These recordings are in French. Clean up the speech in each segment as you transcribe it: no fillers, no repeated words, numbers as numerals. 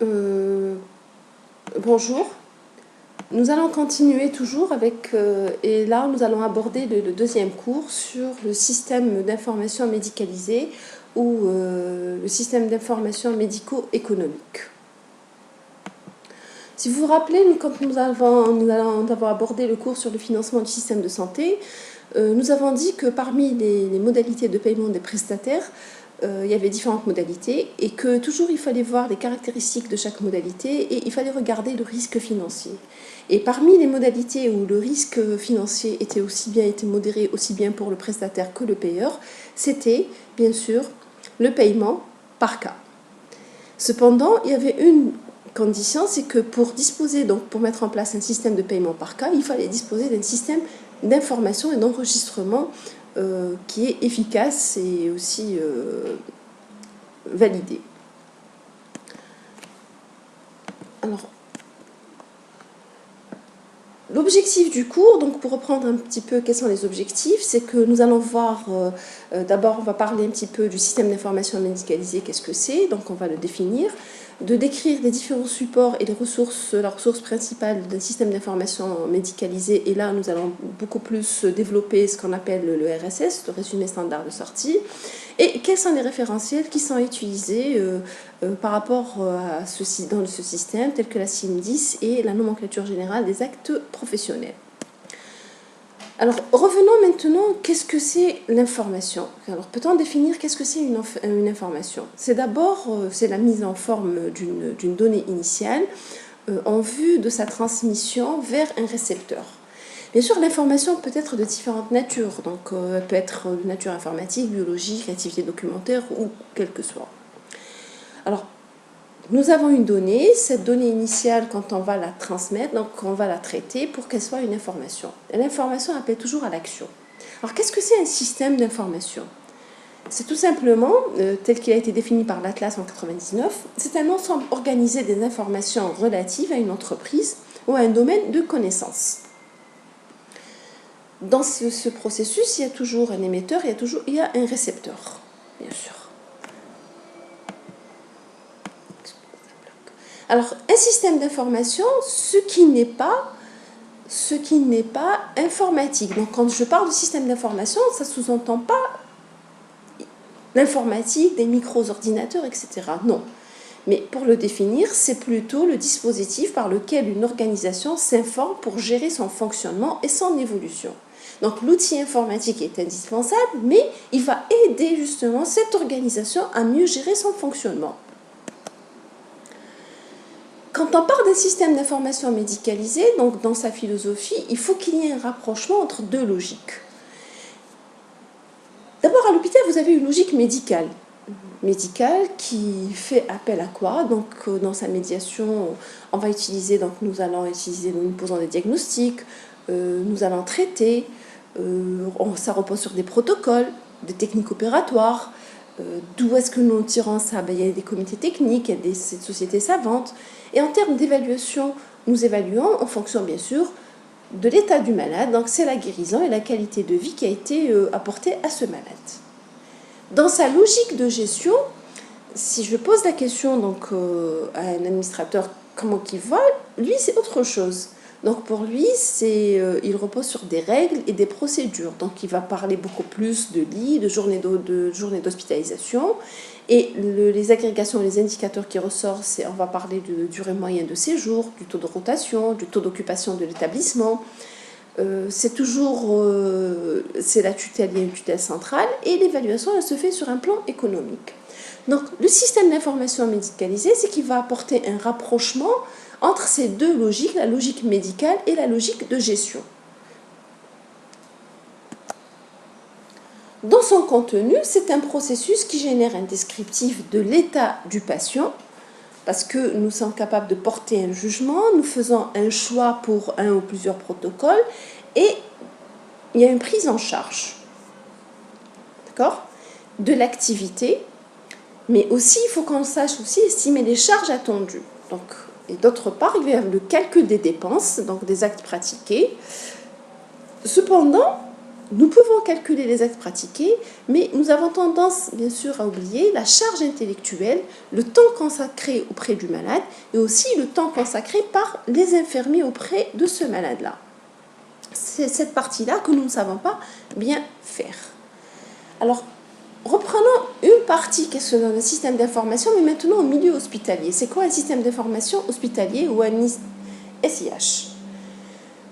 Euh, Bonjour. Nous allons continuer toujours avec, et là nous allons aborder le deuxième cours sur le système d'information médicalisé ou le système d'information médico-économique. Si vous vous rappelez, quand nous avons abordé le cours sur le financement du système de santé, nous avons dit que parmi les modalités de paiement des prestataires, il y avait différentes modalités et que toujours il fallait voir les caractéristiques de chaque modalité et il fallait regarder le risque financier. Et parmi les modalités où le risque financier était modéré aussi bien pour le prestataire que le payeur, c'était bien sûr le paiement par cas. Cependant, il y avait une condition, c'est que pour mettre en place un système de paiement par cas, il fallait disposer d'un système d'information et d'enregistrement qui est efficace et aussi validé. Alors, l'objectif du cours, donc pour reprendre un petit peu quels sont les objectifs, c'est que nous allons voir, d'abord on va parler un petit peu du système d'information médicalisé, qu'est-ce que c'est, donc on va le définir, de décrire les différents supports et les ressources, la ressource principale d'un système d'information médicalisé, et là nous allons beaucoup plus développer ce qu'on appelle le RSS, le résumé standard de sortie, et quels sont les référentiels qui sont utilisés par rapport à dans ce système, tels que la CIM-10 et la nomenclature générale des actes professionnels. Alors, revenons maintenant, qu'est-ce que c'est l'information? Alors, peut-on définir qu'est-ce que c'est une information? C'est d'abord la mise en forme d'une donnée initiale en vue de sa transmission vers un récepteur. Bien sûr, l'information peut être de différentes natures, donc elle peut être de nature informatique, biologique, activité documentaire ou quelle que soit. Alors, nous avons une donnée, cette donnée initiale, quand on va la transmettre, donc on va la traiter pour qu'elle soit une information. L'information appelle toujours à l'action. Alors, qu'est-ce que c'est un système d'information? C'est tout simplement, tel qu'il a été défini par l'Atlas en 1999, c'est un ensemble organisé des informations relatives à une entreprise ou à un domaine de connaissance. Dans ce processus, il y a toujours un émetteur, il y a un récepteur, bien sûr. Alors, un système d'information, ce qui n'est pas informatique. Donc, quand je parle de système d'information, ça ne sous-entend pas l'informatique, des micro-ordinateurs, etc. Non. Mais pour le définir, c'est plutôt le dispositif par lequel une organisation s'informe pour gérer son fonctionnement et son évolution. Donc, l'outil informatique est indispensable, mais il va aider justement cette organisation à mieux gérer son fonctionnement. Quand on parle d'un système d'information médicalisé, donc dans sa philosophie, il faut qu'il y ait un rapprochement entre deux logiques. D'abord, à l'hôpital, vous avez une logique médicale. Médicale qui fait appel à quoi? Donc, dans sa médiation, on va utiliser, nous posons des diagnostics, nous allons traiter, ça repose sur des protocoles, des techniques opératoires. D'où est-ce que nous tirons ça? Il y a des comités techniques, il y a des sociétés savantes. Et en termes d'évaluation, nous évaluons en fonction, bien sûr, de l'état du malade. Donc, c'est la guérison et la qualité de vie qui a été apportée à ce malade. Dans sa logique de gestion, si je pose la question à un administrateur comment il voit, lui, c'est autre chose. Donc pour lui, il repose sur des règles et des procédures. Donc il va parler beaucoup plus de lits, de journées d'hospitalisation. Et les agrégations et les indicateurs qui ressortent, on va parler de durée moyenne de séjour, du taux de rotation, du taux d'occupation de l'établissement. C'est la tutelle, il y a une tutelle centrale et l'évaluation, elle se fait sur un plan économique. Donc le système d'information médicalisé, c'est qu'il va apporter un rapprochement entre ces deux logiques, la logique médicale et la logique de gestion. Dans son contenu, c'est un processus qui génère un descriptif de l'état du patient, parce que nous sommes capables de porter un jugement, nous faisons un choix pour un ou plusieurs protocoles, et il y a une prise en charge, d'accord, de l'activité, mais aussi il faut qu'on sache aussi estimer les charges attendues. Donc, et d'autre part, il y a le calcul des dépenses, donc des actes pratiqués. Cependant, nous pouvons calculer les actes pratiqués, mais nous avons tendance, bien sûr, à oublier la charge intellectuelle, le temps consacré auprès du malade et aussi le temps consacré par les infirmiers auprès de ce malade-là. C'est cette partie-là que nous ne savons pas bien faire. Alors, reprenons une partie qu'est-ce que le système d'information, mais maintenant au milieu hospitalier. C'est quoi un système d'information hospitalier ou un SIH?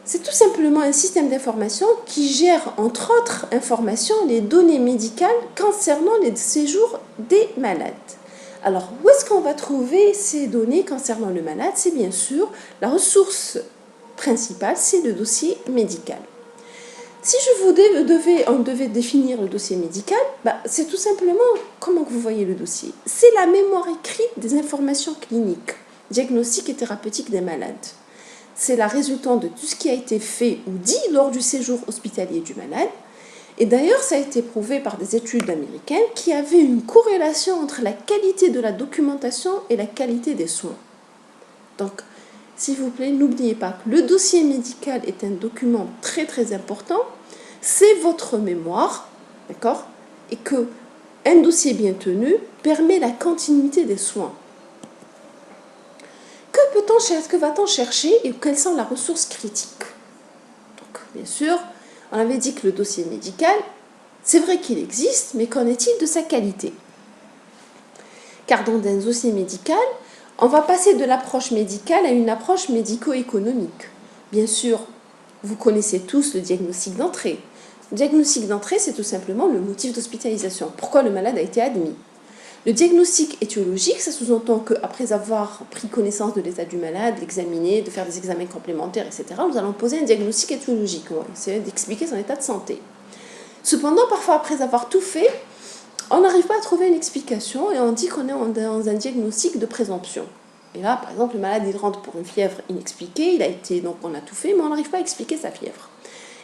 C'est tout simplement un système d'information qui gère, entre autres informations, les données médicales concernant les séjours des malades. Alors, où est-ce qu'on va trouver ces données concernant le malade? C'est bien sûr la ressource principale, c'est le dossier médical. Si on devait définir le dossier médical, c'est tout simplement comment vous voyez le dossier. C'est la mémoire écrite des informations cliniques, diagnostiques et thérapeutiques des malades. C'est la résultante de tout ce qui a été fait ou dit lors du séjour hospitalier du malade. Et d'ailleurs, ça a été prouvé par des études américaines qui avaient une corrélation entre la qualité de la documentation et la qualité des soins. Donc, s'il vous plaît, n'oubliez pas que le dossier médical est un document très très important. C'est votre mémoire, d'accord? Et qu'un dossier bien tenu permet la continuité des soins. Que va-t-on chercher et quelles sont les ressources critiques? Donc, bien sûr, on avait dit que le dossier médical, c'est vrai qu'il existe, mais qu'en est-il de sa qualité? Car dans un dossier médical, on va passer de l'approche médicale à une approche médico-économique. Bien sûr, vous connaissez tous le diagnostic d'entrée. Le diagnostic d'entrée, c'est tout simplement le motif d'hospitalisation. Pourquoi le malade a été admis? Le diagnostic étiologique, ça sous-entend qu'après avoir pris connaissance de l'état du malade, l'examiner, de faire des examens complémentaires, etc., nous allons poser un diagnostic étiologique. On va essayer d'expliquer son état de santé. Cependant, parfois, après avoir tout fait, on n'arrive pas à trouver une explication et on dit qu'on est dans un diagnostic de présomption. Et là, par exemple, le malade, il rentre pour une fièvre inexpliquée, donc on a tout fait, mais on n'arrive pas à expliquer sa fièvre.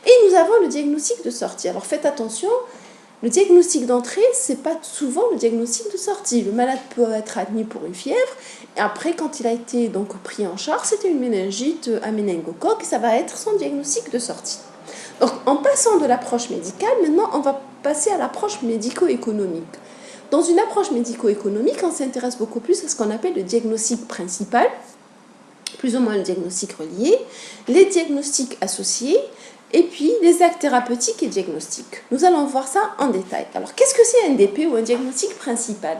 Et nous avons le diagnostic de sortie. Alors faites attention, le diagnostic d'entrée, ce n'est pas souvent le diagnostic de sortie. Le malade peut être admis pour une fièvre, et après, quand il a été donc pris en charge, c'était une méningite à méningocoque, et ça va être son diagnostic de sortie. Donc, en passant de l'approche médicale, maintenant, on va passer à l'approche médico-économique. Dans une approche médico-économique, on s'intéresse beaucoup plus à ce qu'on appelle le diagnostic principal, plus ou moins le diagnostic relié, les diagnostics associés, et puis les actes thérapeutiques et diagnostiques. Nous allons voir ça en détail. Alors, qu'est-ce que c'est un DP ou un diagnostic principal?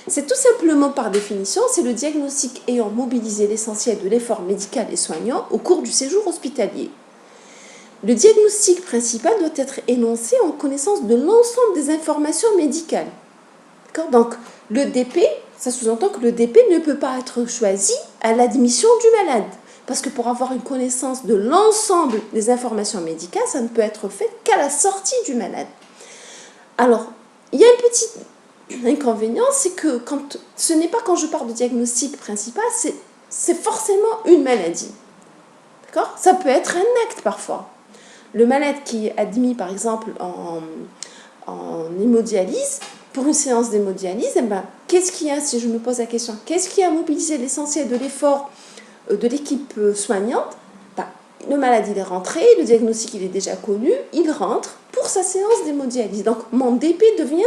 C'est tout simplement, par définition, c'est le diagnostic ayant mobilisé l'essentiel de l'effort médical et soignant au cours du séjour hospitalier. Le diagnostic principal doit être énoncé en connaissance de l'ensemble des informations médicales. Donc, le DP, ça sous-entend que le DP ne peut pas être choisi à l'admission du malade. Parce que pour avoir une connaissance de l'ensemble des informations médicales, ça ne peut être fait qu'à la sortie du malade. Alors, il y a un petit inconvénient, c'est que ce n'est pas quand je parle de diagnostic principal, c'est forcément une maladie. D'accord? Ça peut être un acte parfois. Le malade qui est admis, par exemple, en hémodialyse, pour une séance d'hémodialyse, qu'est-ce qu'il y a, si je me pose la question, qu'est-ce qui a mobilisé l'essentiel de l'effort de l'équipe soignante? Le malade, il est rentré, le diagnostic, il est déjà connu, il rentre pour sa séance d'hémodialyse. Donc, mon DP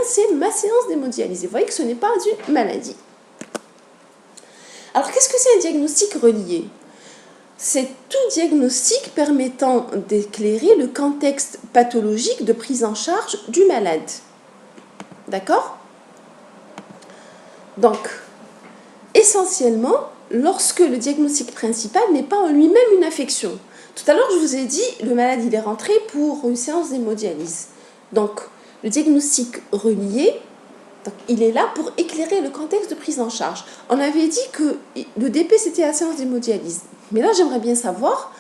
c'est ma séance d'hémodialyse. Vous voyez que ce n'est pas une maladie. Alors, qu'est-ce que c'est un diagnostic relié? C'est tout diagnostic permettant d'éclairer le contexte pathologique de prise en charge du malade. D'accord? Donc, essentiellement, lorsque le diagnostic principal n'est pas en lui-même une affection. Tout à l'heure, je vous ai dit, le malade, il est rentré pour une séance d'hémodialyse. Donc, le diagnostic relié, donc, il est là pour éclairer le contexte de prise en charge. On avait dit que le DP, c'était la séance d'hémodialyse. Mais là, j'aimerais bien savoir,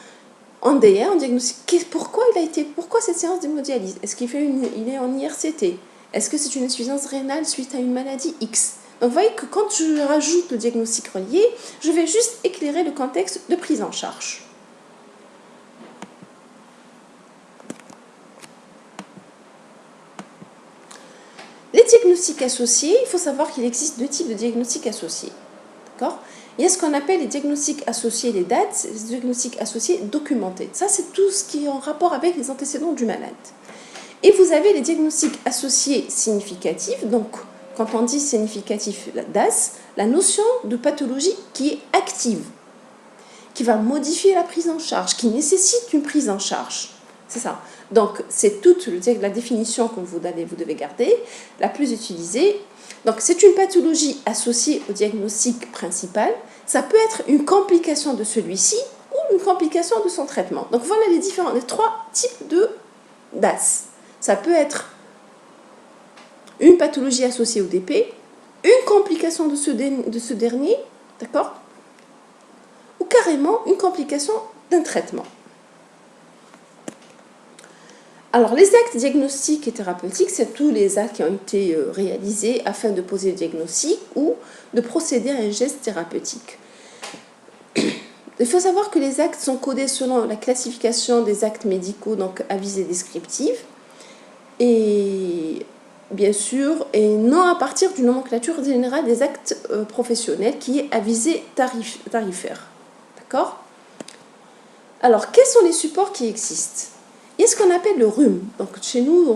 en DA, en diagnostic, pourquoi cette séance d'hémodialyse? Est-ce qu'il est en IRCT? Est-ce que c'est une insuffisance rénale suite à une maladie X? Donc, vous voyez que quand je rajoute le diagnostic relié, je vais juste éclairer le contexte de prise en charge. Les diagnostics associés, il faut savoir qu'il existe deux types de diagnostics associés. D'accord? Il y a ce qu'on appelle les diagnostics associés, les dates, les diagnostics associés documentés. Ça, c'est tout ce qui est en rapport avec les antécédents du malade. Et vous avez les diagnostics associés significatifs. Donc, quand on dit significatif, la DAS, la notion de pathologie qui est active, qui va modifier la prise en charge, qui nécessite une prise en charge. C'est ça. Donc, c'est toute la définition que vous devez garder, la plus utilisée. Donc, c'est une pathologie associée au diagnostic principal. Ça peut être une complication de celui-ci ou une complication de son traitement. Donc, voilà les trois types de DAS. Ça peut être une pathologie associée au DP, une complication de ce dernier, d'accord, ou carrément une complication d'un traitement. Alors, les actes diagnostiques et thérapeutiques, c'est tous les actes qui ont été réalisés afin de poser le diagnostic ou de procéder à un geste thérapeutique. Il faut savoir que les actes sont codés selon la classification des actes médicaux, donc à visée descriptive, et bien sûr, et non à partir d'une nomenclature générale des actes professionnels qui est à visée tarifaire. D'accord? Alors, quels sont les supports qui existent? Il y a ce qu'on appelle le RUM. Donc, chez nous,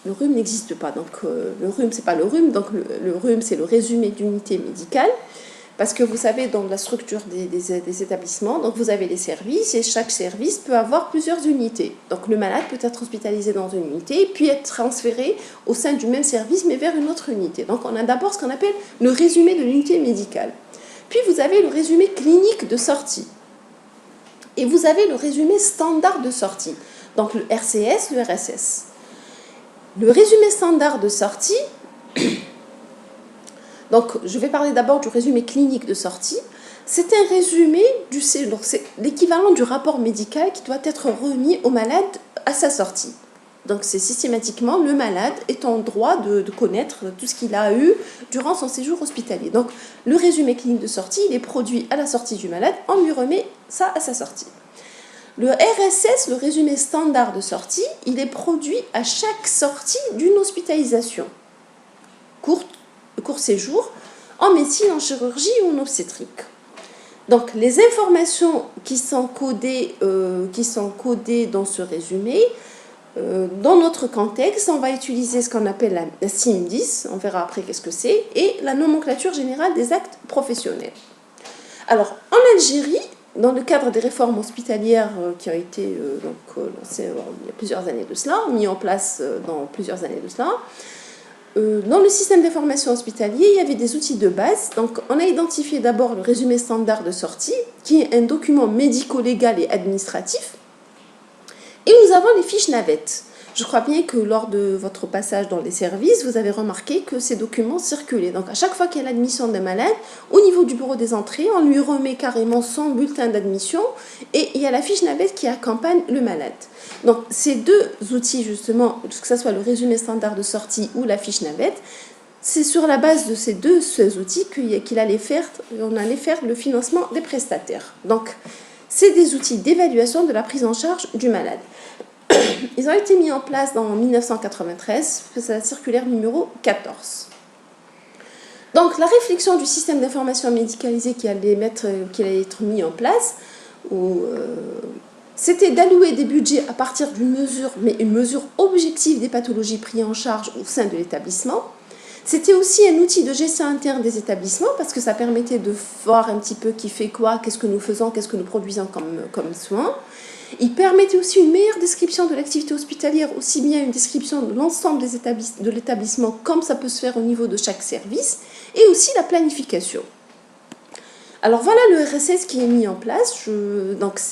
le RUM n'existe pas. Donc, le RUM, ce n'est pas le RUM. Donc, le RUM, c'est le résumé d'unité médicale. Parce que vous savez, dans la structure des établissements, donc vous avez les services et chaque service peut avoir plusieurs unités. Donc, le malade peut être hospitalisé dans une unité puis être transféré au sein du même service, mais vers une autre unité. Donc, on a d'abord ce qu'on appelle le résumé de l'unité médicale. Puis, vous avez le résumé clinique de sortie. Et vous avez le résumé standard de sortie. Donc, le RCS, le RSS. Le résumé standard de sortie... Donc, je vais parler d'abord du résumé clinique de sortie. C'est un résumé, c'est l'équivalent du rapport médical qui doit être remis au malade à sa sortie. Donc, c'est systématiquement le malade est en droit de connaître tout ce qu'il a eu durant son séjour hospitalier. Donc, le résumé clinique de sortie, il est produit à la sortie du malade, on lui remet ça à sa sortie. Le RSS, le résumé standard de sortie, il est produit à chaque sortie d'une hospitalisation court séjour, en médecine, en chirurgie ou en obstétrique. Donc, les informations qui sont codées dans ce résumé, dans notre contexte, on va utiliser ce qu'on appelle la CIM-10, on verra après qu'est-ce que c'est, et la nomenclature générale des actes professionnels. Alors, en Algérie, dans le cadre des réformes hospitalières qui ont été lancées il y a plusieurs années de cela, mis en place dans plusieurs années de cela, dans le système d'information hospitalier, il y avait des outils de base. Donc, on a identifié d'abord le résumé standard de sortie, qui est un document médico-légal et administratif. Et nous avons les fiches navettes. Je crois bien que lors de votre passage dans les services, vous avez remarqué que ces documents circulaient. Donc, à chaque fois qu'il y a l'admission d'un malade, au niveau du bureau des entrées, on lui remet carrément son bulletin d'admission et il y a la fiche navette qui accompagne le malade. Donc, ces deux outils, justement, que ce soit le résumé standard de sortie ou la fiche navette, c'est sur la base de ces outils qu'on allait faire le financement des prestataires. Donc, c'est des outils d'évaluation de la prise en charge du malade. Ils ont été mis en place en 1993, c'est la circulaire numéro 14. Donc, la réflexion du système d'information médicalisée qui allait être mis en place, c'était d'allouer des budgets à partir d'une mesure, mais une mesure objective des pathologies prises en charge au sein de l'établissement. C'était aussi un outil de gestion interne des établissements parce que ça permettait de voir un petit peu qui fait quoi, qu'est-ce que nous faisons, qu'est-ce que nous produisons comme soins. Il permettait aussi une meilleure description de l'activité hospitalière, aussi bien une description de l'ensemble de l'établissement comme ça peut se faire au niveau de chaque service, et aussi la planification. Alors voilà le RSS qui est mis en place.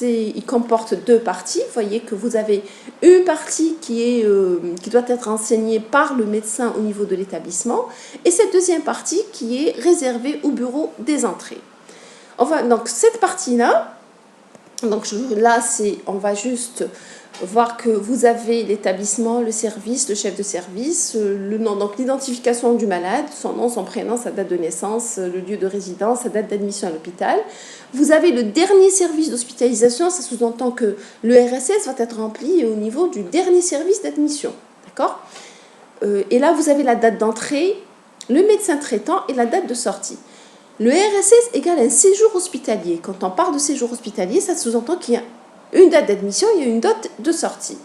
Il comporte deux parties. Vous voyez que vous avez une partie qui doit être enseignée par le médecin au niveau de l'établissement et cette deuxième partie qui est réservée au bureau des entrées. Donc cette partie-là, on va juste voir que vous avez l'établissement, le service, le chef de service, le nom, donc l'identification du malade, son nom, son prénom, sa date de naissance, le lieu de résidence, sa date d'admission à l'hôpital. Vous avez le dernier service d'hospitalisation, ça sous-entend que le RSS va être rempli au niveau du dernier service d'admission. D'accord ? Et là, vous avez la date d'entrée, le médecin traitant et la date de sortie. Le RSS égale un séjour hospitalier. Quand on parle de séjour hospitalier, ça sous-entend qu'il y a une date d'admission et une date de sortie.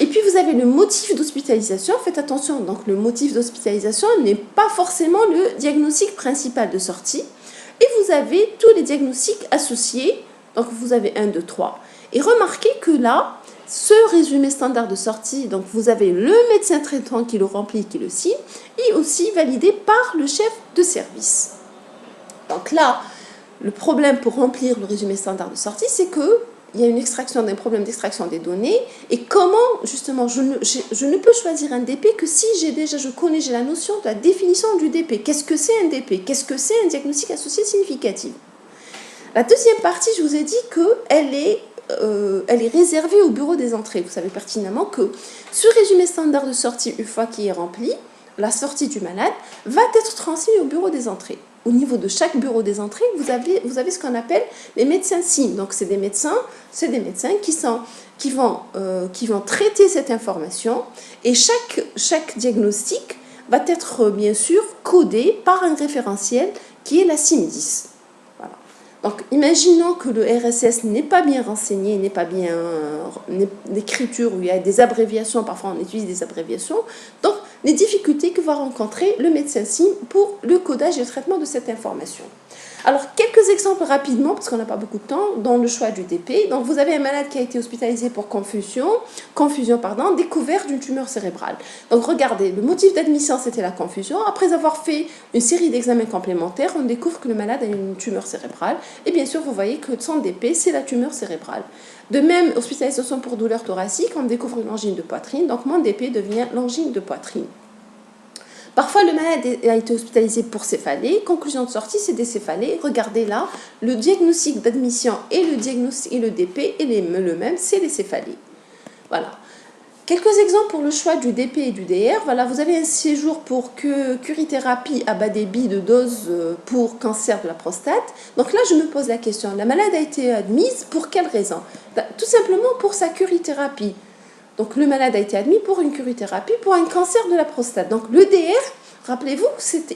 Et puis vous avez le motif d'hospitalisation. Faites attention, donc le motif d'hospitalisation n'est pas forcément le diagnostic principal de sortie. Et vous avez tous les diagnostics associés. Donc vous avez 1, 2, 3. Et remarquez que là, ce résumé standard de sortie, donc vous avez le médecin traitant qui le remplit, qui le signe, et aussi validé par le chef de service. Donc là, le problème pour remplir le résumé standard de sortie, c'est qu'il y a une extraction d'un problème d'extraction des données. Et comment, justement, je ne peux choisir un DP que si je connais, j'ai la notion de la définition du DP. Qu'est-ce que c'est un DP? Qu'est-ce que c'est un diagnostic associé significatif? La deuxième partie, je vous ai dit qu'elle est réservée au bureau des entrées. Vous savez pertinemment que ce résumé standard de sortie, une fois qu'il est rempli, la sortie du malade va être transmise au bureau des entrées. Au niveau de chaque bureau des entrées, vous avez ce qu'on appelle les médecins signes. Donc, c'est des médecins qui vont traiter cette information. Et chaque diagnostic va être, bien sûr, codé par un référentiel qui est la CIM10. Voilà. Donc, imaginons que le RSS n'est pas bien renseigné, n'est pas bien l'écriture où il y a des abréviations. Parfois, on utilise des abréviations. Donc, les difficultés que va rencontrer le médecin SIM pour le codage et le traitement de cette information. Alors, quelques exemples rapidement, parce qu'on n'a pas beaucoup de temps, dans le choix du DP. Donc, vous avez un malade qui a été hospitalisé pour confusion, découverte d'une tumeur cérébrale. Donc, regardez, le motif d'admission, c'était la confusion. Après avoir fait une série d'examens complémentaires, on découvre que le malade a une tumeur cérébrale. Et bien sûr, vous voyez que son DP, c'est la tumeur cérébrale. De même, hospitalisation pour douleur thoracique, on découvre une angine de poitrine. Donc, mon DP devient l'angine de poitrine. Parfois, le malade a été hospitalisé pour céphalée. Conclusion de sortie, c'est des céphalées. Regardez là, le diagnostic d'admission et le DP est le même, c'est les céphalées. Voilà. Quelques exemples pour le choix du DP et du DR. Voilà, vous avez un séjour pour curithérapie à bas débit de dose pour cancer de la prostate. Donc là, je me pose la question, la malade a été admise pour quelle raison? Tout simplement pour sa curithérapie. Donc, le malade a été admis pour une curithérapie pour un cancer de la prostate. Donc, le DR, rappelez-vous,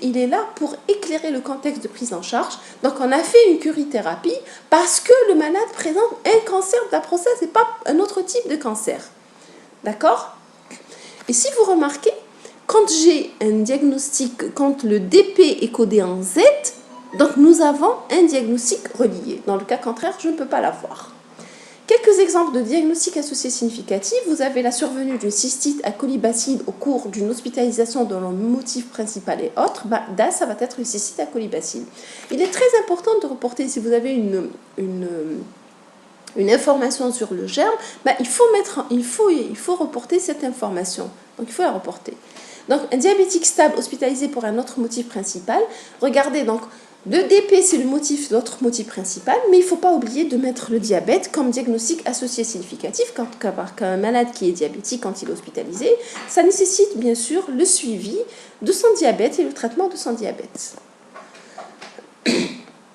il est là pour éclairer le contexte de prise en charge. Donc, on a fait une curithérapie parce que le malade présente un cancer de la prostate et pas un autre type de cancer. D'accord? Et si vous remarquez, quand j'ai un diagnostic, quand le DP est codé en Z, donc nous avons un diagnostic relié. Dans le cas contraire, je ne peux pas l'avoir. Quelques exemples de diagnostics associés significatifs. Vous avez la survenue d'une cystite à colibacide au cours d'une hospitalisation dont le motif principal est autre. Là, ça va être une cystite à colibacide. Il est très important de reporter, si vous avez une information sur le germe, il faut reporter cette information. Donc, il faut la reporter. Donc, un diabétique stable hospitalisé pour un autre motif principal. Regardez, donc, le DP, c'est l'autre motif principal, mais il ne faut pas oublier de mettre le diabète comme diagnostic associé significatif. Qu'un malade qui est diabétique, quand il est hospitalisé, ça nécessite bien sûr le suivi de son diabète et le traitement de son diabète.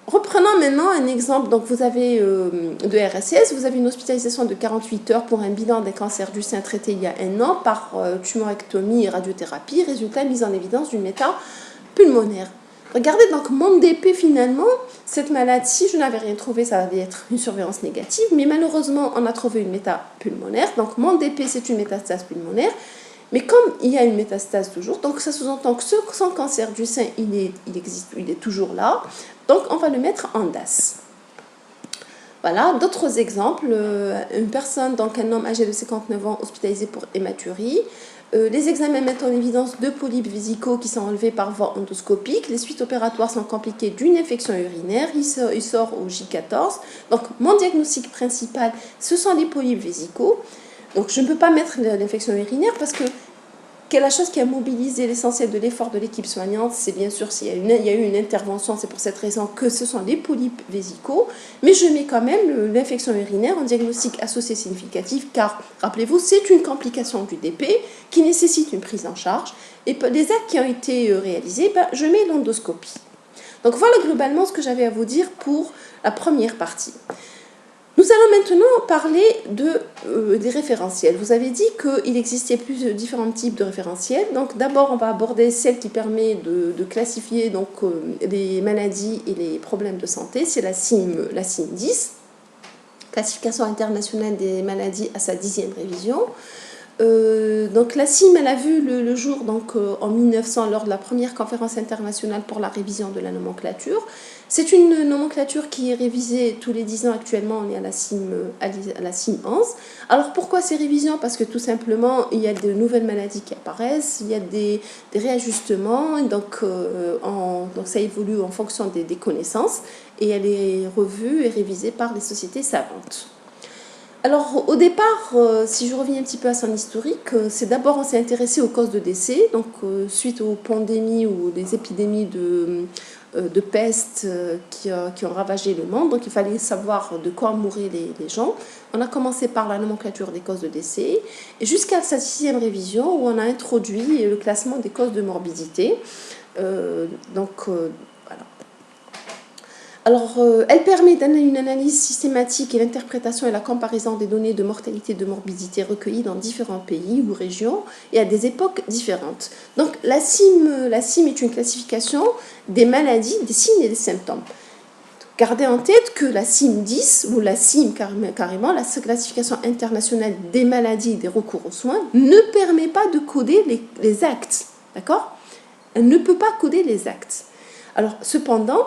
Reprenons maintenant un exemple. Donc, vous avez de RSS, vous avez une hospitalisation de 48 heures pour un bilan d'un cancer du sein traité il y a 1 an par tumorectomie et radiothérapie, résultat mis en évidence d'une méta pulmonaire. Regardez, donc mon DP finalement, cette malade, si je n'avais rien trouvé, ça allait être une surveillance négative, mais malheureusement, on a trouvé une métapulmonaire. Donc mon DP, c'est une métastase pulmonaire, mais comme il y a une métastase toujours, donc ça sous-entend que son cancer du sein, il est toujours là, donc on va le mettre en DAS. Voilà, d'autres exemples, une personne, donc un homme âgé de 59 ans, hospitalisé pour hématurie. Les examens mettent en évidence 2 polypes vésicaux qui sont enlevés par voie endoscopique. Les suites opératoires sont compliquées d'une infection urinaire. Il sort au J14. Donc, mon diagnostic principal, ce sont les polypes vésicaux. Donc, je ne peux pas mettre l'infection urinaire parce que la chose qui a mobilisé l'essentiel de l'effort de l'équipe soignante, c'est bien sûr s'il y a eu une intervention, c'est pour cette raison que ce sont les polypes vésicaux, mais je mets quand même l'infection urinaire en diagnostic associé significatif, car, rappelez-vous, c'est une complication du DP qui nécessite une prise en charge, et les actes qui ont été réalisés, je mets l'endoscopie. Donc voilà globalement ce que j'avais à vous dire pour la première partie. Nous allons maintenant parler des référentiels. Vous avez dit qu'il existait différents types de référentiels. Donc d'abord, on va aborder celle qui permet de classifier donc, les maladies et les problèmes de santé. C'est la CIM10, Classification internationale des maladies à sa 10e révision. Donc la CIM, elle a vu le jour donc, en 1900 lors de la première conférence internationale pour la révision de la nomenclature. C'est une nomenclature qui est révisée tous les 10 ans actuellement, on est à la CIM 11. Alors pourquoi ces révisions? Parce que tout simplement, il y a de nouvelles maladies qui apparaissent, il y a des réajustements, donc ça évolue en fonction des connaissances, et elle est revue et révisée par les sociétés savantes. Alors au départ, si je reviens un petit peu à son historique, c'est d'abord on s'est intéressé aux causes de décès, donc suite aux pandémies ou des épidémies de peste qui ont ravagé le monde, donc il fallait savoir de quoi mouraient les gens. On a commencé par la nomenclature des causes de décès, et jusqu'à sa 6e révision où on a introduit le classement des causes de morbidité. Voilà. Alors, elle permet une analyse systématique et l'interprétation et la comparaison des données de mortalité et de morbidité recueillies dans différents pays ou régions et à des époques différentes. Donc, la CIM est une classification des maladies, des signes et des symptômes. Gardez en tête que la CIM 10, ou la CIM carrément, la classification internationale des maladies et des recours aux soins, ne permet pas de coder les actes. D'accord? Elle ne peut pas coder les actes. Alors, cependant,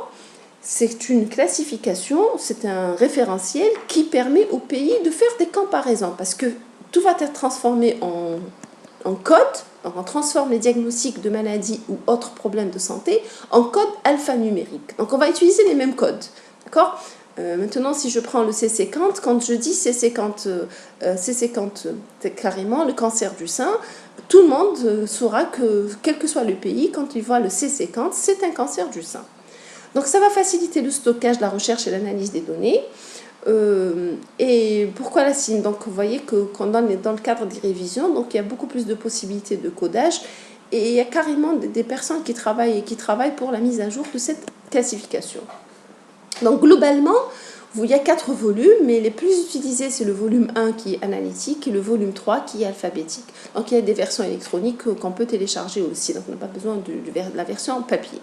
c'est une classification, c'est un référentiel qui permet au pays de faire des comparaisons parce que tout va être transformé en code. Donc on transforme les diagnostics de maladies ou autres problèmes de santé en code alphanumérique. Donc on va utiliser les mêmes codes. D'accord ? Maintenant, si je prends le C50, quand je dis C50, c'est carrément le cancer du sein, tout le monde saura que, quel que soit le pays, quand il voit le C50, c'est un cancer du sein. Donc ça va faciliter le stockage, la recherche et l'analyse des données. Et pourquoi la CIM? Donc vous voyez que dans le cadre des révisions, donc il y a beaucoup plus de possibilités de codage et il y a carrément des personnes qui travaillent pour la mise à jour de cette classification. Donc globalement, il y a 4 volumes, mais les plus utilisés, c'est le volume 1 qui est analytique et le volume 3 qui est alphabétique. Donc il y a des versions électroniques qu'on peut télécharger aussi, donc on n'a pas besoin de la version en papier.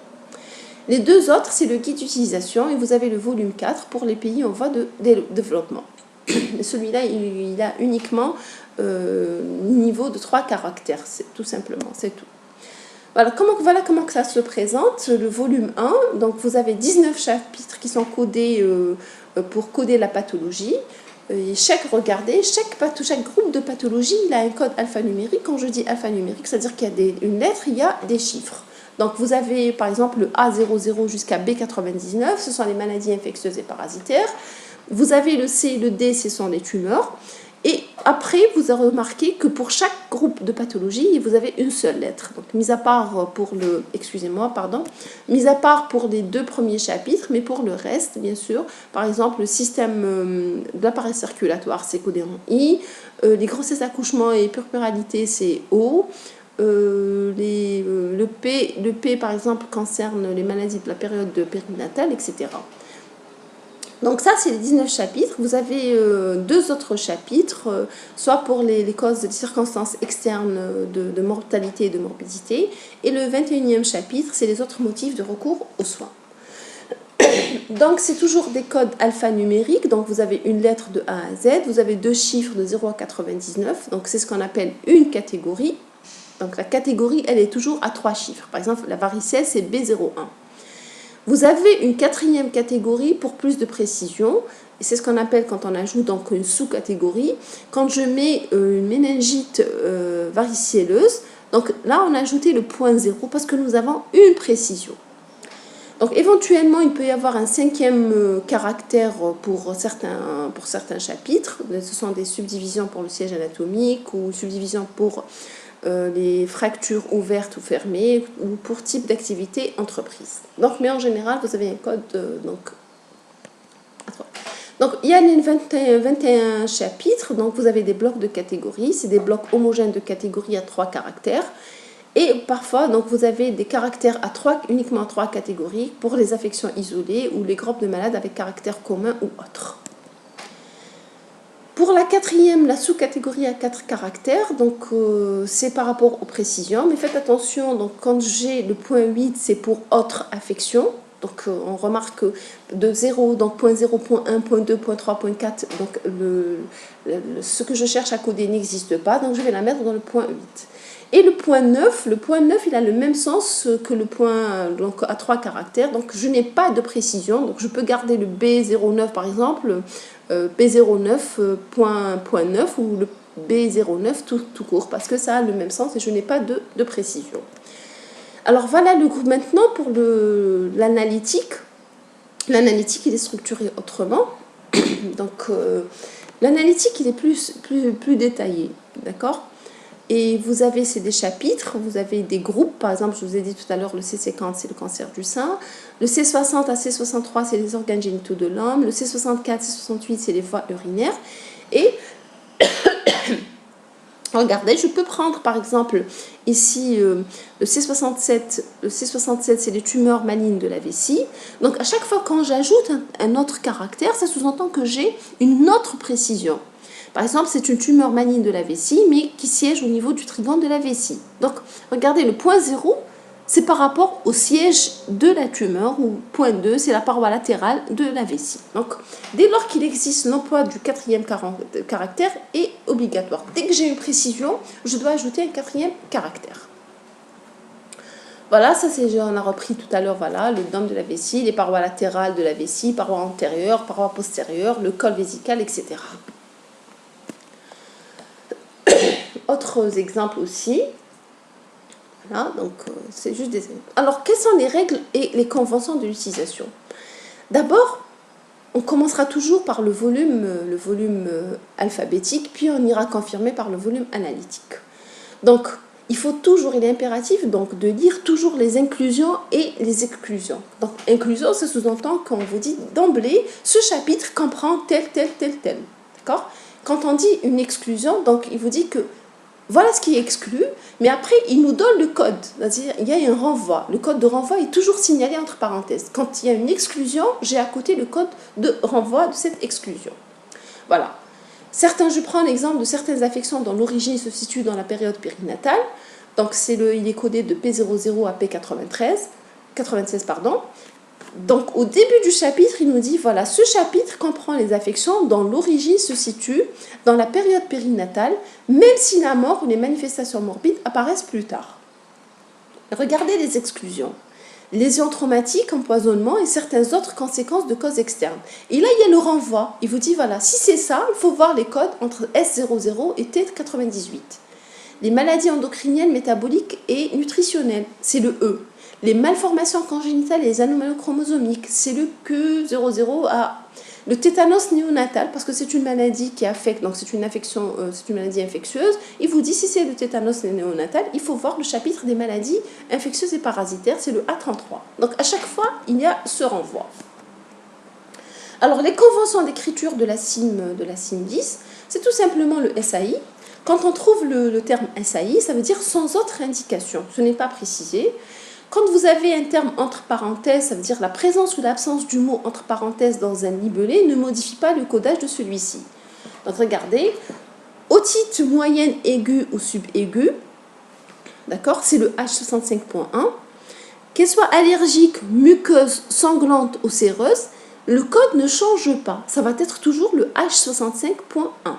Les deux autres, c'est le guide d'utilisation et vous avez le volume 4 pour les pays en voie de développement. Celui-là, il a uniquement niveau de 3 caractères, tout simplement, c'est tout. Voilà comment ça se présente, le volume 1. Donc vous avez 19 chapitres qui sont codés pour coder la pathologie. Et chaque groupe de pathologie, il a un code alphanumérique. Quand je dis alphanumérique, c'est-à-dire qu'il y a une lettre, il y a des chiffres. Donc vous avez par exemple le A00 jusqu'à B99, ce sont les maladies infectieuses et parasitaires. Vous avez le C et le D, ce sont les tumeurs. Et après, vous avez remarqué que pour chaque groupe de pathologie, vous avez une seule lettre. Donc, mis à part pour les 2 premiers chapitres, mais pour le reste, bien sûr, par exemple, le système de l'appareil circulatoire, c'est codé en I. Les grossesses, accouchements et purpuralité, c'est O. Le P, par exemple, concerne les maladies de la période périnatale, etc. Donc ça, c'est les 19 chapitres. Vous avez 2 autres chapitres, soit pour les causes des circonstances externes de mortalité et de morbidité. Et le 21e chapitre, c'est les autres motifs de recours aux soins. Donc c'est toujours des codes alphanumériques. Donc vous avez une lettre de A à Z. Vous avez 2 chiffres de 0 à 99. Donc c'est ce qu'on appelle une catégorie. Donc la catégorie, elle est toujours à 3 chiffres. Par exemple, la varicelle, c'est B01. Vous avez une 4e catégorie pour plus de précision, et c'est ce qu'on appelle quand on ajoute donc une sous-catégorie. Quand je mets une méningite varicelleuse, donc là on a ajouté le point 0 parce que nous avons une précision. Donc éventuellement il peut y avoir un 5e caractère pour certains chapitres. Ce sont des subdivisions pour le siège anatomique ou subdivisions pour les fractures ouvertes ou fermées ou pour type d'activité entreprise. Donc, mais en général, vous avez un code. Donc, il y a les 21 chapitres. Donc, vous avez des blocs de catégories. C'est des blocs homogènes de catégories à 3 caractères. Et parfois, donc, vous avez des caractères uniquement à 3 catégories pour les affections isolées ou les groupes de malades avec caractères communs ou autres. Pour la 4e, la sous-catégorie à 4 caractères, donc c'est par rapport aux précisions, mais faites attention, donc quand j'ai le point 8, c'est pour autre affection, Donc on remarque que de 0, donc point 0, point 1, point 2, point 3, point 4, donc ce que je cherche à coder n'existe pas, donc je vais la mettre dans le point 8. Et le point 9, il a le même sens que le point donc à 3 caractères, donc je n'ai pas de précision, donc je peux garder le B09 par exemple, B09 point 9 ou le B09 tout court, parce que ça a le même sens et je n'ai pas de précision. Alors voilà le groupe maintenant pour l'analytique. L'analytique, il est structuré autrement. Donc l'analytique, il est plus détaillé, d'accord? Et vous avez, c'est des chapitres, vous avez des groupes, par exemple, je vous ai dit tout à l'heure, le C50, c'est le cancer du sein, le C60 à C63, c'est les organes génitaux de l'homme, le C64, C68, c'est les voies urinaires, et regardez, je peux prendre par exemple ici le C67, c'est les tumeurs malignes de la vessie. Donc à chaque fois quand j'ajoute un autre caractère, ça sous-entend que j'ai une autre précision. Par exemple, c'est une tumeur maligne de la vessie, mais qui siège au niveau du trigone de la vessie. Donc regardez, le point 0, c'est par rapport au siège de la tumeur, ou point 2, c'est la paroi latérale de la vessie. Donc, dès lors qu'il existe l'emploi du quatrième caractère est obligatoire. Dès que j'ai une précision, je dois ajouter un quatrième caractère. Voilà, ça c'est, on a repris tout à l'heure, voilà, le dôme de la vessie, les parois latérales de la vessie, parois antérieures, parois postérieures, le col vésical, etc. Autres exemples aussi. Voilà, donc c'est juste des exemples. Alors, quelles sont les règles et les conventions de l'utilisation? D'abord, on commencera toujours par le volume alphabétique, puis on ira confirmer par le volume analytique. Donc, il faut toujours, il est impératif donc, de lire toujours les inclusions et les exclusions. Donc, inclusion, ça sous-entend qu'on vous dit d'emblée, ce chapitre comprend tel. D'accord? Quand on dit une exclusion, donc il vous dit que voilà ce qui est exclu, mais après, il nous donne le code. C'est-à-dire, il y a un renvoi. Le code de renvoi est toujours signalé entre parenthèses. Quand il y a une exclusion, j'ai à côté le code de renvoi de cette exclusion. Voilà. Je prends l'exemple de certaines affections dont l'origine se situe dans la période périnatale. Donc, il est codé de P00 à P96, pardon. Donc, au début du chapitre, il nous dit, voilà, ce chapitre comprend les affections dont l'origine se situe dans la période périnatale, même si la mort ou les manifestations morbides apparaissent plus tard. Regardez les exclusions. Lésions traumatiques, empoisonnement et certaines autres conséquences de causes externes. Et là, il y a le renvoi. Il vous dit, voilà, si c'est ça, il faut voir les codes entre S00 et T98. Les maladies endocriniennes, métaboliques et nutritionnelles, c'est le E. Les malformations congénitales et les anomalies chromosomiques, c'est le Q00A. Le tétanos néonatal, parce que c'est une maladie qui affecte, donc c'est une maladie infectieuse. Il vous dit si c'est le tétanos néonatal, il faut voir le chapitre des maladies infectieuses et parasitaires, c'est le A33. Donc à chaque fois, il y a ce renvoi. Alors les conventions d'écriture de la CIM 10, c'est tout simplement le SAI. Quand on trouve le terme SAI, ça veut dire sans autre indication. Ce n'est pas précisé. Quand vous avez un terme entre parenthèses, ça veut dire la présence ou l'absence du mot entre parenthèses dans un libellé ne modifie pas le codage de celui-ci. Donc regardez, otite moyenne aiguë ou subaiguë, d'accord, c'est le H65.1. Qu'elle soit allergique, muqueuse, sanglante ou séreuse, le code ne change pas. Ça va être toujours le H65.1.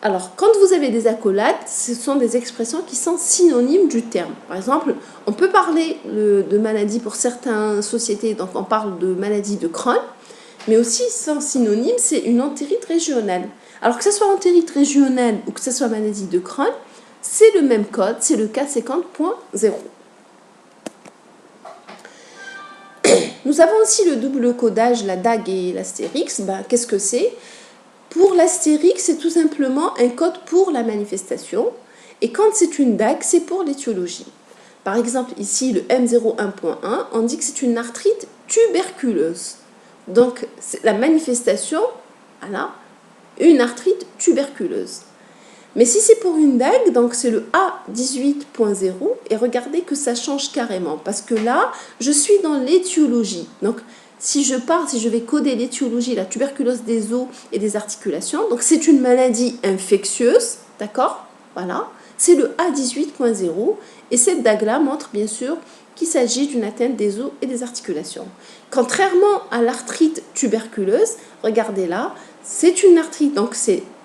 Alors, quand vous avez des accolades, ce sont des expressions qui sont synonymes du terme. Par exemple, on peut parler de maladie pour certaines sociétés, donc on parle de maladie de Crohn, mais aussi son synonyme, c'est une entérite régionale. Alors que ce soit entérite régionale ou que ce soit maladie de Crohn, c'est le même code, c'est le K50.0. Nous avons aussi le double codage, la DAG et l'astérix. Qu'est-ce que c'est ? Pour l'astérix, c'est tout simplement un code pour la manifestation. Et quand c'est une DAG, c'est pour l'étiologie. Par exemple, ici, le M01.1, on dit que c'est une arthrite tuberculeuse. Donc, la manifestation, voilà, une arthrite tuberculeuse. Mais si c'est pour une DAG, donc c'est le A18.0, et regardez que ça change carrément, parce que là, je suis dans l'étiologie. Donc, si je vais coder l'étiologie, la tuberculose des os et des articulations, donc c'est une maladie infectieuse, d'accord? Voilà, c'est le A18.0, et cette DAG-là montre bien sûr qu'il s'agit d'une atteinte des os et des articulations. Contrairement à l'arthrite tuberculeuse, regardez là, c'est une arthrite, donc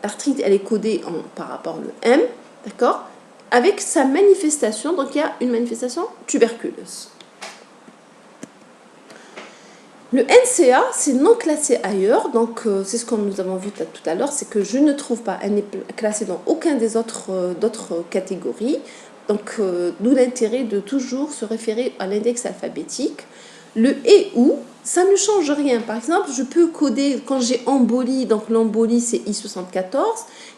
l'arthrite elle est codée par rapport au M, d'accord, avec sa manifestation, donc il y a une manifestation tuberculeuse. Le NCA, c'est non classé ailleurs, donc c'est ce que nous avons vu tout à l'heure, c'est que je ne trouve pas, elle n'est classée dans aucun des d'autres catégories, donc d'où l'intérêt de toujours se référer à l'index alphabétique. Le et ou, ça ne change rien. Par exemple, je peux coder quand j'ai embolie, donc l'embolie c'est I74,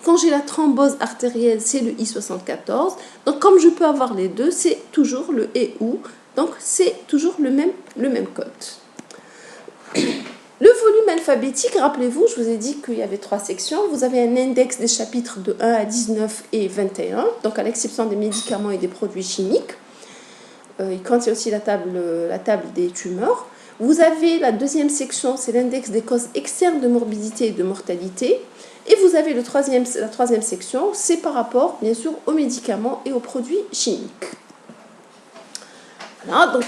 quand j'ai la thrombose artérielle c'est le I74, donc comme je peux avoir les deux, c'est toujours le et ou, donc c'est toujours le même code. Le volume alphabétique, rappelez-vous, je vous ai dit qu'il y avait 3 sections. Vous avez un index des chapitres de 1 à 19 et 21, donc à l'exception des médicaments et des produits chimiques. Il contient aussi la table des tumeurs. Vous avez la deuxième section, c'est l'index des causes externes de morbidité et de mortalité. Et vous avez la troisième section, c'est par rapport, bien sûr, aux médicaments et aux produits chimiques. Voilà, donc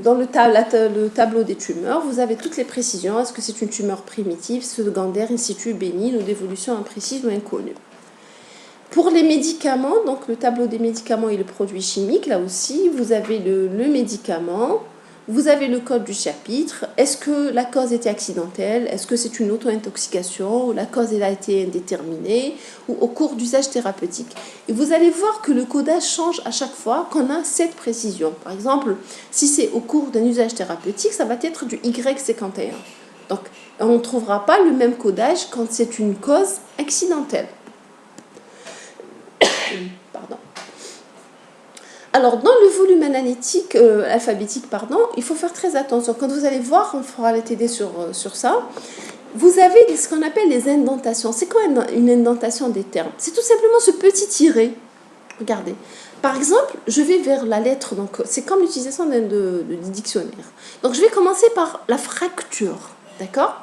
dans le tableau des tumeurs, vous avez toutes les précisions. Est-ce que c'est une tumeur primitive, secondaire, in situ, bénigne ou d'évolution imprécise ou inconnue? Pour les médicaments, donc le tableau des médicaments et le produit chimique, là aussi, vous avez le médicament, vous avez le code du chapitre. Est-ce que la cause était accidentelle? Est-ce que c'est une auto-intoxication? Ou la cause elle a été indéterminée? Ou au cours d'usage thérapeutique? Et vous allez voir que le codage change à chaque fois qu'on a cette précision. Par exemple, si c'est au cours d'un usage thérapeutique, ça va être du Y51. Donc, on ne trouvera pas le même codage quand c'est une cause accidentelle. Pardon. Alors, dans le volume analytique, alphabétique, il faut faire très attention. Quand vous allez voir, on fera les TD sur ça, vous avez ce qu'on appelle les indentations. C'est quoi une indentation des termes? C'est tout simplement ce petit tiret. Regardez. Par exemple, je vais vers la lettre, donc c'est comme l'utilisation de dictionnaire. Donc, je vais commencer par la fracture, d'accord?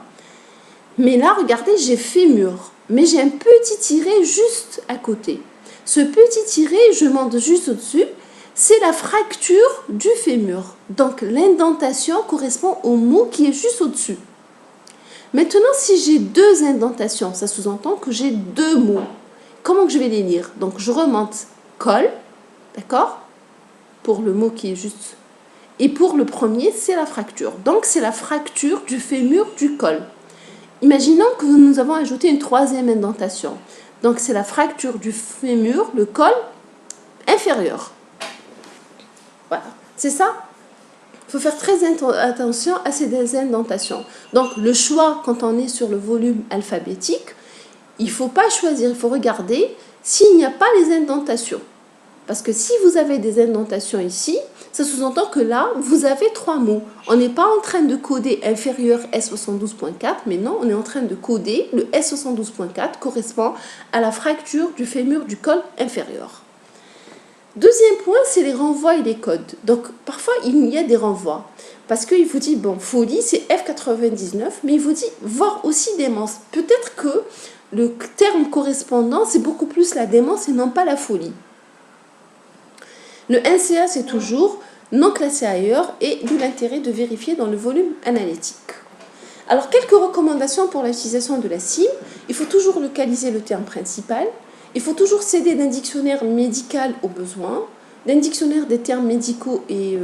Mais là, regardez, j'ai fémur, mais j'ai un petit tiret juste à côté. Ce petit tiret, je monte juste au-dessus, c'est la fracture du fémur. Donc, l'indentation correspond au mot qui est juste au-dessus. Maintenant, si j'ai deux indentations, ça sous-entend que j'ai deux mots. Comment que je vais les lire? Donc, je remonte col, d'accord? Pour le mot qui est juste. Et pour le premier, c'est la fracture. Donc, c'est la fracture du fémur du col. Imaginons que nous avons ajouté une troisième indentation. Donc, c'est la fracture du fémur, le col inférieur. Voilà, c'est ça. Il faut faire très attention à ces indentations. Donc, le choix, quand on est sur le volume alphabétique, il ne faut pas choisir, il faut regarder s'il n'y a pas les indentations. Parce que si vous avez des indentations ici, ça sous-entend que là, vous avez trois mots. On n'est pas en train de coder inférieur S72.4, mais non, on est en train de coder le S72.4 correspond à la fracture du fémur du col inférieur. Deuxième point, c'est les renvois et les codes. Donc, parfois, il y a des renvois. Parce qu'il vous dit, bon, folie, c'est F99, mais il vous dit, voir aussi démence. Peut-être que le terme correspondant, c'est beaucoup plus la démence et non pas la folie. Le NCA, c'est toujours non classé ailleurs et d'où l'intérêt de vérifier dans le volume analytique. Alors, quelques recommandations pour l'utilisation de la CIM. Il faut toujours localiser le terme principal. Il faut toujours s'aider d'un dictionnaire médical au besoin, d'un dictionnaire des termes médicaux et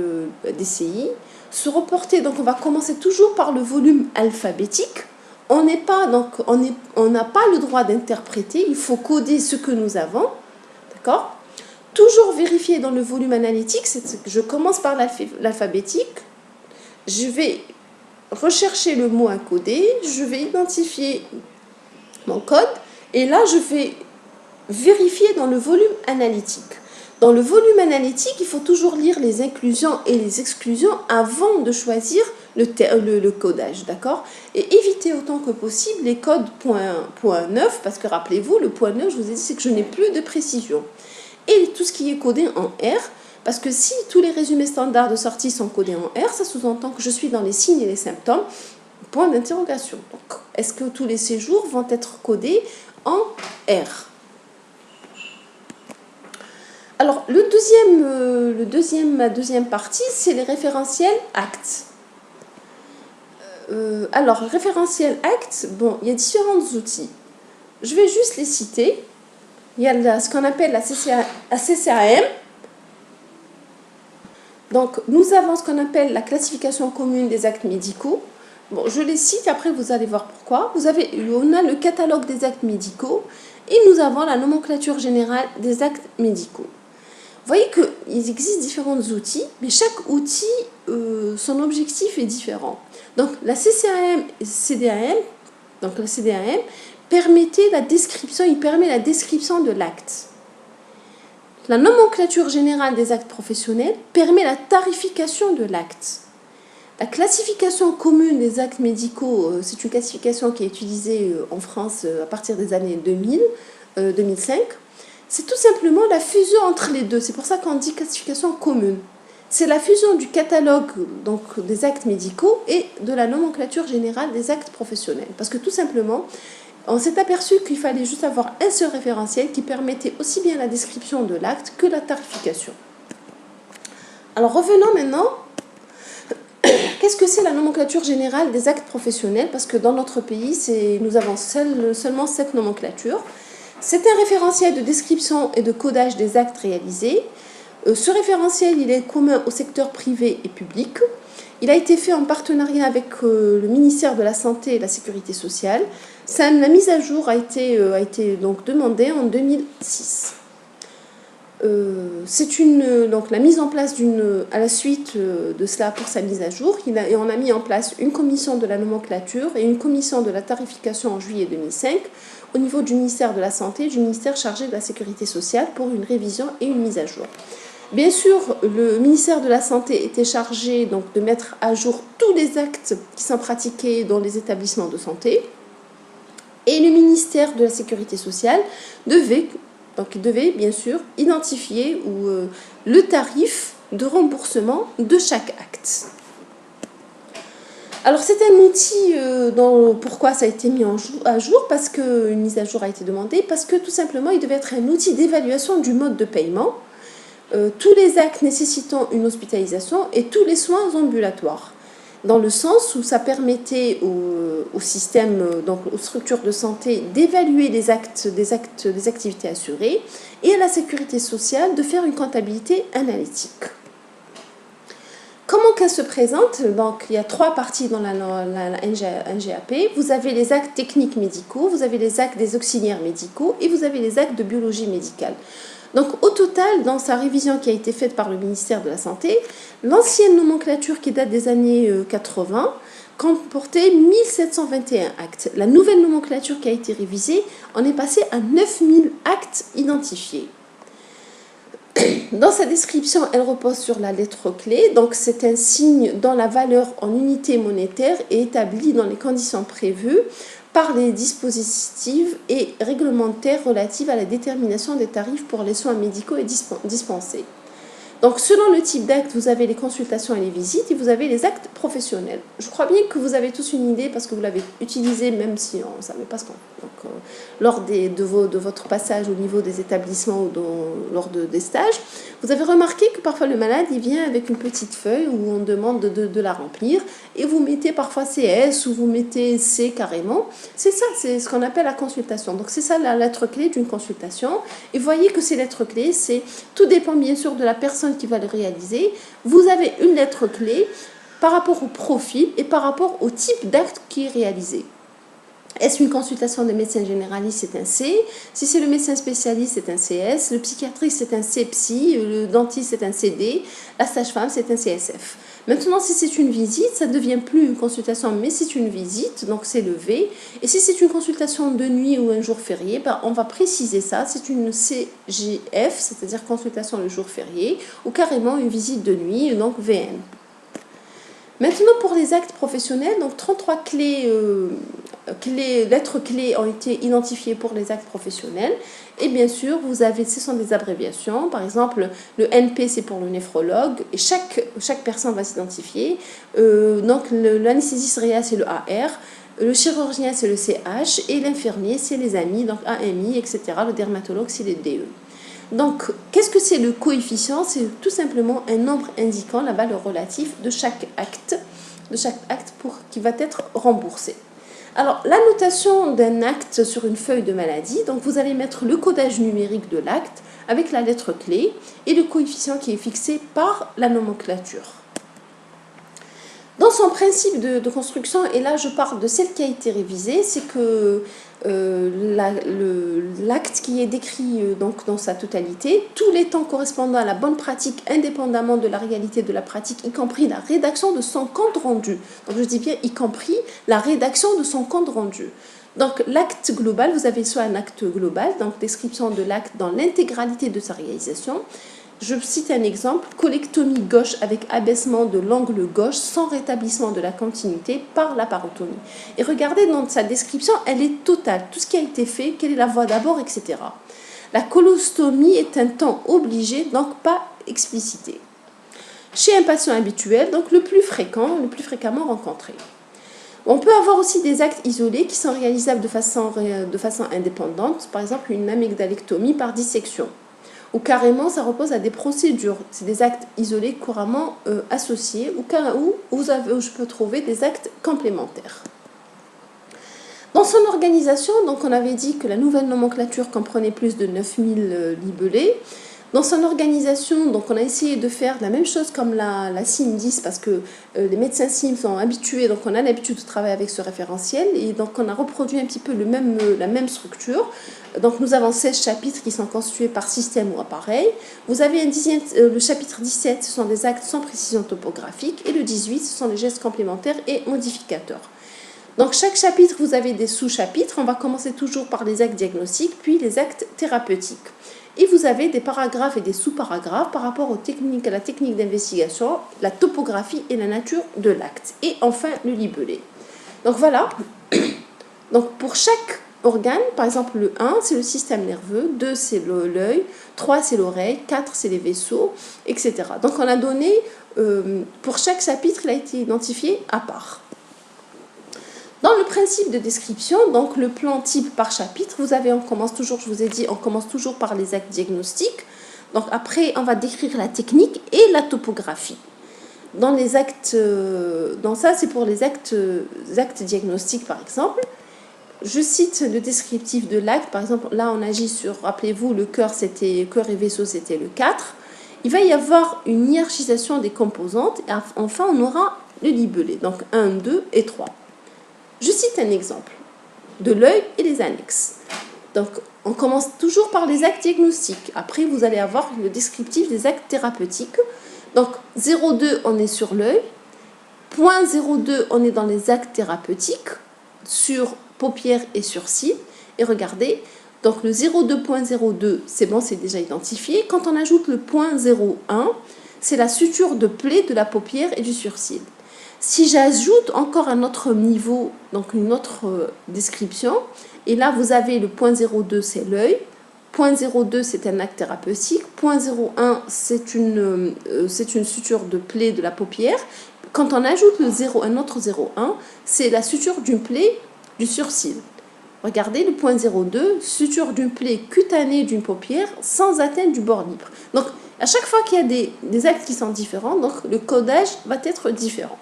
des CI. Se reporter, donc on va commencer toujours par le volume alphabétique. On n'a pas le droit d'interpréter, il faut coder ce que nous avons. D'accord ? Toujours vérifier dans le volume analytique, je commence par l'alphabétique, je vais rechercher le mot à coder, je vais identifier mon code, et là je vais vérifier dans le volume analytique. Dans le volume analytique, il faut toujours lire les inclusions et les exclusions avant de choisir le codage, d'accord? Et éviter autant que possible les codes point 9, parce que rappelez-vous, le point 9, je vous ai dit, c'est que je n'ai plus de précision. Et tout ce qui est codé en R, parce que si tous les résumés standards de sortie sont codés en R, ça sous-entend que je suis dans les signes et les symptômes, point d'interrogation. Donc, est-ce que tous les séjours vont être codés en R? Alors, la deuxième partie, c'est les référentiels actes. Alors, référentiel actes, bon, il y a différents outils. Je vais juste les citer. Il y a ce qu'on appelle la CCAM. Donc, nous avons ce qu'on appelle la classification commune des actes médicaux. Bon, je les cite, après vous allez voir pourquoi. On a le catalogue des actes médicaux et nous avons la nomenclature générale des actes médicaux. Vous voyez qu'il existe différents outils, mais chaque outil, son objectif est différent. Donc, la CCAM et CDAM, donc la CDAM, permet la description de l'acte. La nomenclature générale des actes professionnels permet la tarification de l'acte. La classification commune des actes médicaux, c'est une classification qui est utilisée en France à partir des années 2005. C'est tout simplement la fusion entre les deux. C'est pour ça qu'on dit classification commune. C'est la fusion du catalogue donc, des actes médicaux et de la nomenclature générale des actes professionnels. Parce que tout simplement, on s'est aperçu qu'il fallait juste avoir un seul référentiel qui permettait aussi bien la description de l'acte que la tarification. Alors revenons maintenant, qu'est-ce que c'est la nomenclature générale des actes professionnels? Parce que dans notre pays, nous avons seulement cette nomenclature. C'est un référentiel de description et de codage des actes réalisés. Ce référentiel, il est commun au secteur privé et public. Il a été fait en partenariat avec le ministère de la Santé et de la Sécurité sociale. La mise à jour a été donc demandée en 2006. Donc la mise en place à la suite de cela pour sa mise à jour, on a mis en place une commission de la nomenclature et une commission de la tarification en juillet 2005 au niveau du ministère de la Santé et du ministère chargé de la Sécurité sociale pour une révision et une mise à jour. Bien sûr, le ministère de la Santé était chargé donc, de mettre à jour tous les actes qui sont pratiqués dans les établissements de santé et le ministère de la Sécurité sociale devait bien sûr identifier le tarif de remboursement de chaque acte. Alors c'est un outil, pourquoi ça a été mis à jour, parce qu'une mise à jour a été demandée, parce que tout simplement il devait être un outil d'évaluation du mode de paiement, tous les actes nécessitant une hospitalisation et tous les soins ambulatoires, dans le sens où ça permettait au système, donc aux structures de santé d'évaluer des activités assurées et à la sécurité sociale de faire une comptabilité analytique. Comment qu'elle se présente? Donc, il y a trois parties dans la NGAP. Vous avez les actes techniques médicaux, vous avez les actes des auxiliaires médicaux et vous avez les actes de biologie médicale. Donc, au total, dans sa révision qui a été faite par le ministère de la Santé, l'ancienne nomenclature qui date des années 80 comportait 1721 actes. La nouvelle nomenclature qui a été révisée, on est passé à 9000 actes identifiés. Dans sa description, elle repose sur la lettre clé, donc c'est un signe dont la valeur en unité monétaire est établie dans les conditions prévues par les dispositifs et réglementaires relatifs à la détermination des tarifs pour les soins médicaux et dispensés. Donc, selon le type d'acte, vous avez les consultations et les visites et vous avez les actes professionnels. Je crois bien que vous avez tous une idée parce que vous l'avez utilisé même si on ne savait pas ce qu'on... Donc, lors de votre passage au niveau des établissements ou lors des stages, vous avez remarqué que parfois le malade il vient avec une petite feuille où on demande de la remplir et vous mettez parfois CS ou vous mettez C carrément. C'est ça, c'est ce qu'on appelle la consultation. Donc, c'est ça la lettre clé d'une consultation. Et vous voyez que ces lettres clés, tout dépend bien sûr de la personne qui va le réaliser. Vous avez une lettre clé par rapport au profil et par rapport au type d'acte qui est réalisé. Est-ce une consultation de médecin généraliste, c'est un C. Si c'est le médecin spécialiste, c'est un CS. Le psychiatriste, c'est un C-psy. Le dentiste, c'est un CD. La sage-femme, c'est un CSF. Maintenant, si c'est une visite, ça ne devient plus une consultation, mais c'est une visite, donc c'est le V. Et si c'est une consultation de nuit ou un jour férié, on va préciser ça. C'est une CGF, c'est-à-dire consultation le jour férié, ou carrément une visite de nuit, donc VN. Maintenant, pour les actes professionnels, donc 33 lettres clés ont été identifiées pour les actes professionnels. Et bien sûr, ce sont des abréviations. Par exemple, le NP, c'est pour le néphrologue. Et chaque personne va s'identifier. Donc, l'anesthésiste réa, c'est le AR. Le chirurgien, c'est le CH. Et l'infirmier, c'est les AMI, donc AMI, etc. Le dermatologue, c'est les DE. Donc, qu'est-ce que c'est le coefficient? C'est tout simplement un nombre indiquant la valeur relative de chaque acte qui va être remboursé. Alors, la notation d'un acte sur une feuille de maladie, donc vous allez mettre le codage numérique de l'acte avec la lettre clé et le coefficient qui est fixé par la nomenclature. Dans son principe de construction, et là je parle de celle qui a été révisée, c'est que l'acte qui est décrit donc dans sa totalité, tous les temps correspondant à la bonne pratique indépendamment de la réalité de la pratique, y compris la rédaction de son compte rendu. Donc je dis bien y compris la rédaction de son compte rendu. Donc l'acte global, vous avez soit un acte global, donc description de l'acte dans l'intégralité de sa réalisation. Je cite un exemple, colectomie gauche avec abaissement de l'angle gauche sans rétablissement de la continuité par la parotomie. Et regardez dans sa description, elle est totale. Tout ce qui a été fait, quelle est la voie d'abord, etc. La colostomie est un temps obligé, donc pas explicité. Chez un patient habituel, donc le plus fréquemment rencontré. On peut avoir aussi des actes isolés qui sont réalisables de façon indépendante, par exemple une amygdalectomie par dissection. Ou carrément, ça repose à des procédures. C'est des actes isolés couramment associés, ou où je peux trouver des actes complémentaires. Dans son organisation, donc on avait dit que la nouvelle nomenclature comprenait plus de 9000 libellés. Dans son organisation, donc on a essayé de faire la même chose comme la CIM 10 parce que les médecins CIM sont habitués, donc on a l'habitude de travailler avec ce référentiel et donc on a reproduit un petit peu la même structure. Donc nous avons 16 chapitres qui sont constitués par système ou appareil. Vous avez le chapitre 17, ce sont des actes sans précision topographique et le 18, ce sont les gestes complémentaires et modificateurs. Donc chaque chapitre, vous avez des sous-chapitres. On va commencer toujours par les actes diagnostiques, puis les actes thérapeutiques. Et vous avez des paragraphes et des sous-paragraphes par rapport à la technique d'investigation, la topographie et la nature de l'acte. Et enfin, le libellé. Donc voilà. Donc pour chaque organe, par exemple le 1, c'est le système nerveux, 2, c'est l'œil, 3, c'est l'oreille, 4, c'est les vaisseaux, etc. Donc on a donné, pour chaque chapitre, il a été identifié à part. Dans le principe de description, donc le plan type par chapitre, on commence toujours par les actes diagnostiques. Donc après, on va décrire la technique et la topographie. Dans ça, c'est pour les actes diagnostiques, par exemple. Je cite le descriptif de l'acte. Par exemple, là, on agit sur, rappelez-vous, le cœur et vaisseau, c'était le 4. Il va y avoir une hiérarchisation des composantes. Et enfin, on aura le libellé. Donc 1, 2 et 3. Je cite un exemple de l'œil et les annexes. Donc, on commence toujours par les actes diagnostiques. Après, vous allez avoir le descriptif des actes thérapeutiques. Donc, 0,2, on est sur l'œil. 0,02, on est dans les actes thérapeutiques sur paupières et sur cils. Et regardez, donc le 0,2.02, c'est bon, c'est déjà identifié. Quand on ajoute le 0,01, c'est la suture de plaie de la paupière et du surcil. Si j'ajoute encore un autre niveau, donc une autre description, et là vous avez le 0,02, c'est l'œil, 0,02 c'est un acte thérapeutique, 0,01 c'est une suture de plaie de la paupière. Quand on ajoute un autre 0,1, c'est la suture d'une plaie du surcil. Regardez le 0,02, suture d'une plaie cutanée d'une paupière sans atteinte du bord libre. Donc à chaque fois qu'il y a des actes qui sont différents, donc le codage va être différent.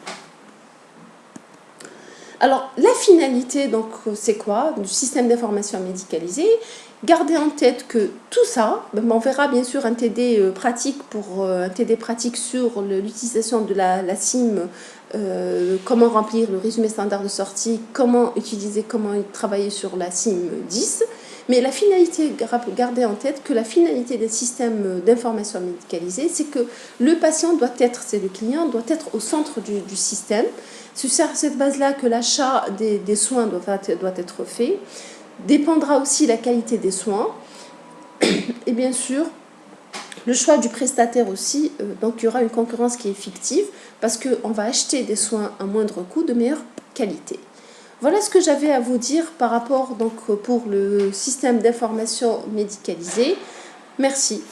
Alors, la finalité, donc, c'est quoi du système d'information médicalisé? Gardez en tête que tout ça, on verra bien sûr un TD pratique sur l'utilisation de la CIM, comment remplir le résumé standard de sortie, comment travailler sur la CIM 10. Mais la finalité, gardez en tête que la finalité des systèmes d'information médicalisée, c'est que le patient c'est le client, doit être au centre du système. C'est sur cette base-là que l'achat des soins doit être fait. Dépendra aussi la qualité des soins. Et bien sûr, le choix du prestataire aussi. Donc, il y aura une concurrence qui est fictive parce qu'on va acheter des soins à moindre coût de meilleure qualité. Voilà ce que j'avais à vous dire par rapport pour le système d'information médicalisé. Merci.